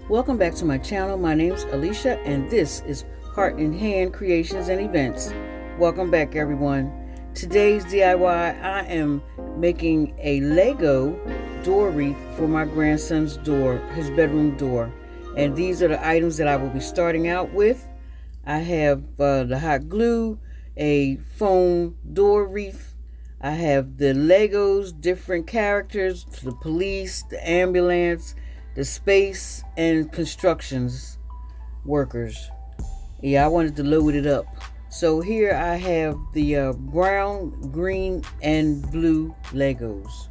Welcome back to my channel. My name's Alicia and this is Heart in Hand Creations and Events. Welcome back, everyone. Today's DIY, I am making a Lego door wreath for my grandson's door, his bedroom door. And these are the items that I will be starting out with. I have the hot glue, a foam door wreath. I have the Legos, different characters, the police, the ambulance, the space and constructions workers. Yeah, I wanted to load it up. So here I have the brown, green, and blue Legos.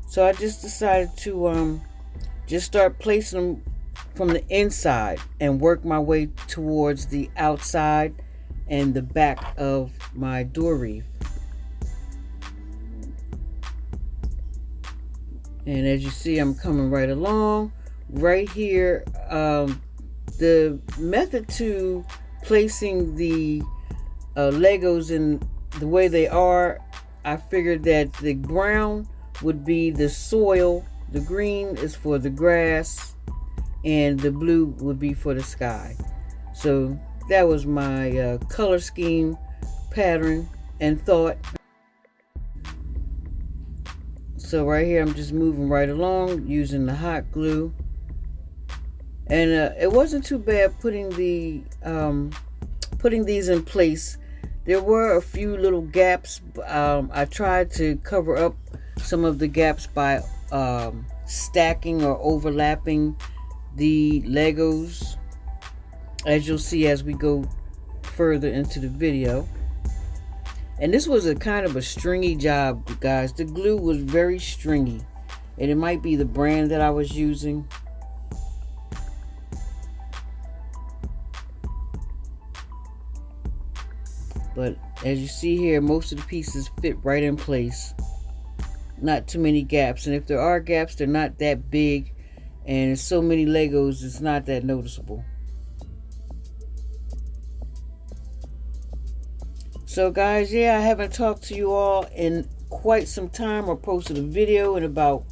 So I just decided to just start placing them from the inside and work my way towards the outside and the back of my door wreath. And as you see, I'm coming right along. Right here, the method to placing the Legos in the way they are, I figured that the brown would be the soil, the green is for the grass, and the blue would be for the sky. So that was my color scheme, pattern, and thought. So right here, I'm just moving right along using the hot glue. And it wasn't too bad putting these in place. There were a few little gaps. I tried to cover up some of the gaps by stacking or overlapping the Legos, as you'll see as we go further into the video. And this was a kind of a stringy job, guys. The glue was very stringy, and it might be the brand that I was using. But as you see here, most of the pieces fit right in place. Not too many gaps, and if there are gaps, they're not that big, and there's so many Legos, it's not that noticeable. So guys, yeah, I haven't talked to you all in quite some time or posted a video in about,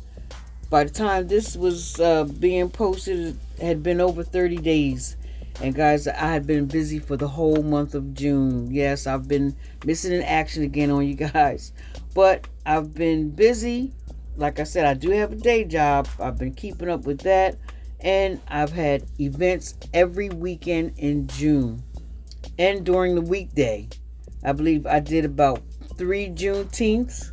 by the time this was being posted, it had been over 30 days. And guys, I had been busy for the whole month of June. Yes, I've been missing in action again on you guys. But I've been busy. Like I said, I do have a day job. I've been keeping up with that. And I've had events every weekend in June. And during the weekday. I believe I did about 3 Juneteenths.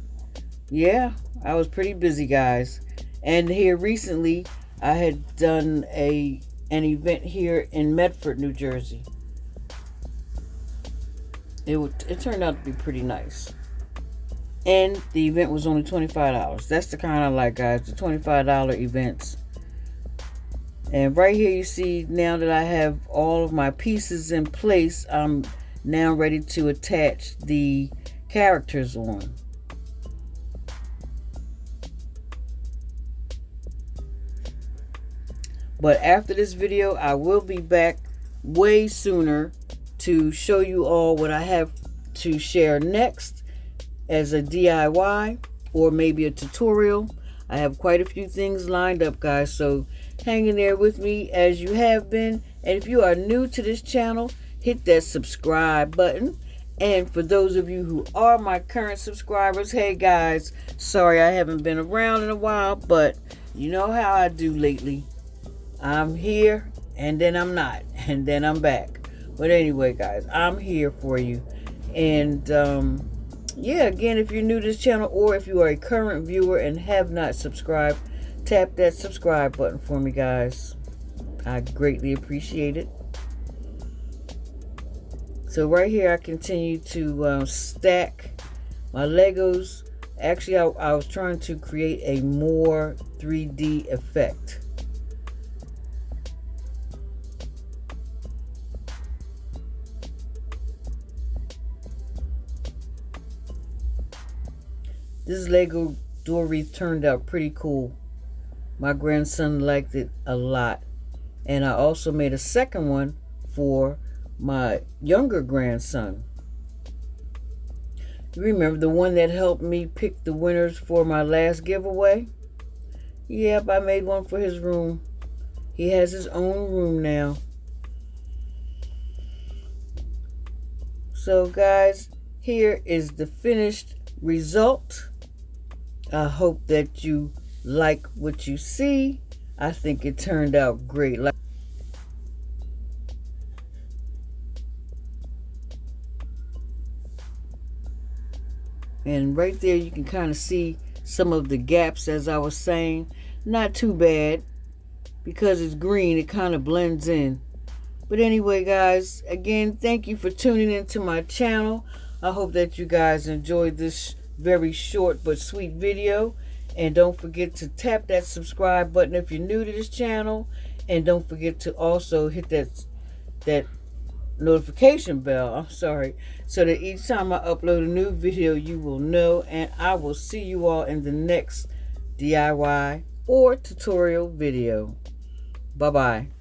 Yeah, I was pretty busy, guys. And here recently, I had done an event here in Medford, New Jersey. It turned out to be pretty nice. And the event was only $25. That's the kind I like, guys, the $25 events. And right here you see, now that I have all of my pieces in place, I'm now ready to attach the characters on. But after this video, I will be back way sooner to show you all what I have to share next as a DIY or maybe a tutorial. I have quite a few things lined up, guys, so hang in there with me as you have been. And if you are new to this channel, hit that subscribe button. And for those of you who are my current subscribers, hey guys, sorry I haven't been around in a while, but you know how I do lately. I'm here and then I'm not, and then I'm back. But anyway, guys, I'm here for you. And yeah, again, if you're new to this channel or if you are a current viewer and have not subscribed, tap that subscribe button for me, guys. I greatly appreciate it. So right here, I continue to stack my Legos. Actually, I was trying to create a more 3D effect. This Lego door wreath turned out pretty cool. My grandson liked it a lot. And I also made a second one for my younger grandson. You remember the one that helped me pick the winners for my last giveaway? Yep, I made one for his room. He has his own room now. So guys, here is the finished result. I hope that you like what you see. I think it turned out great. And right there you can kind of see some of the gaps, as I was saying. Not too bad, because it's green, it kind of blends in. But anyway, guys, again, thank you for tuning into my channel. I hope that you guys enjoyed this very short but sweet video. And don't forget to tap that subscribe button if you're new to this channel. And don't forget to also hit that notification bell, so that each time I upload a new video, you will know. And I will see you all in the next DIY or tutorial video. Bye-bye.